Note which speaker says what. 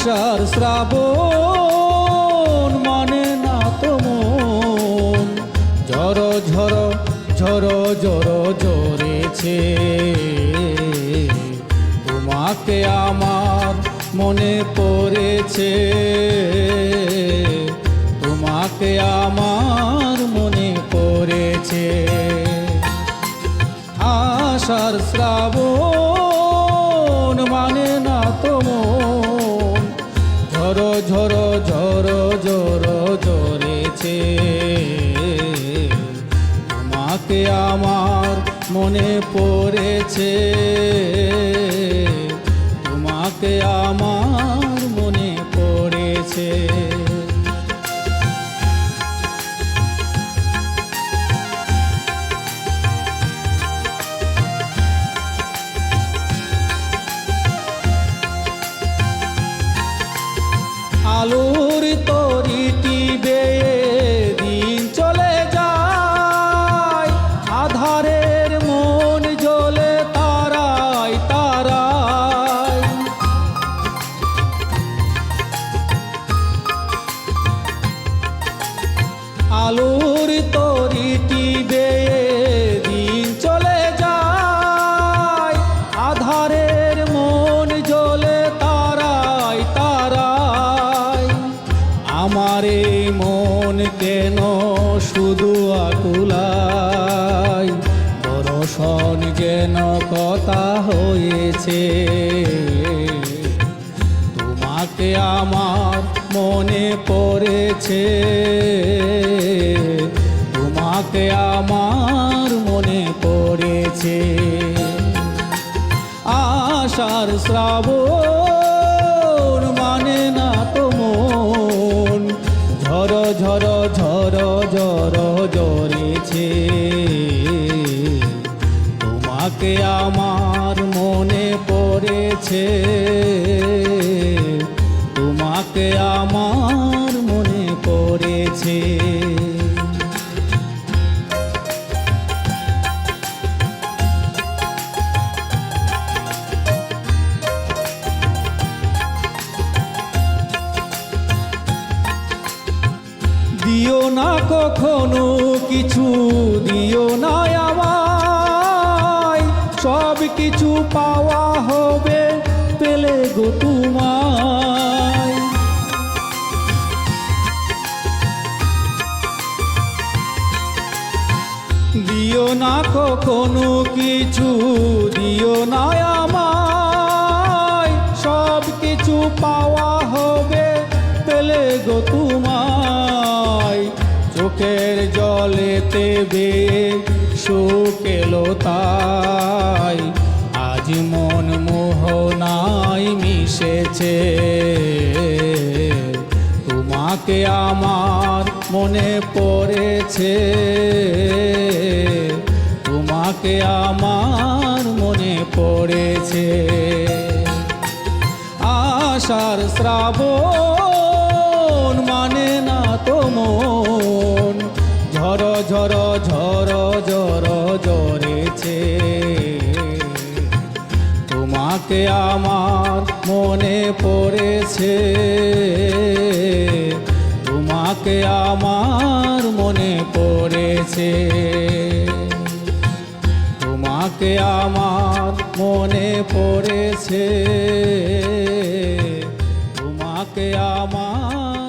Speaker 1: আষাঢ় শ্রাবণ মানে না তো মন, ঝড়ো ঝড়ো ঝড়ো ঝড়ো ঝরেছে। তোমাকে আমার মনে পড়েছে, তোমাকে আমার মনে পড়েছে। আষাঢ় শ্রাবণ মানে না তো মন, ঝড়ো ঝড়ো ঝড়ো ঝড়ো ঝরেছে। তোমাকে আমার মনে পড়েছে, তোমাকে আমার মনে পড়েছে। আলোর তরিটি বেয়ে দিন চলে যায়, আধারের মন জ্বলে তারায় তারায়। আলোর তরিটি বেয়ে দিন চলে যায়, আধারের মন জ্বলে তারায় তারায়। আমার এই মন কেন শুধু আকুলায়, দর্শন যেন কথা হয়েছে। তোমাকে আমার মনে পড়েছে, তোমাকে আমার মনে পড়েছে। আষাঢ় শ্রাবণ মানে না তো মন, ঝড়ো ঝড়ো ঝড়ো ঝড়ো ঝরেছে। তোমাকে আমার মনে পড়েছে, তোমাকে আমার মনে পড়েছে। দিও না কখনো কিছু, দিও না আমায়, সব কিছু পাওয়া হবে পেলে গো তোমায়। দিও না কখনো কিছু, দিও না আমায়, সব কিছু পাওয়া হবে পেলে গো তোমায়। চোখের জলেতে বেয়ে শুকেলো তাই, আজ মন মোহনায় মিশেছে। তোমাকে আমার মনে পড়েছে, তোমাকে আমার মনে পড়েছে। আষাঢ় শ্রাবণ মানে না তো মন, ঝড়ো ঝড়ো ঝড়ো ঝড়ো ঝরেছে। তোমাকে আমার মনে পড়েছে, তোমাকে আমার মনে পড়েছে। তোমাকে আমার মনে পড়েছে, তোমাকে আমার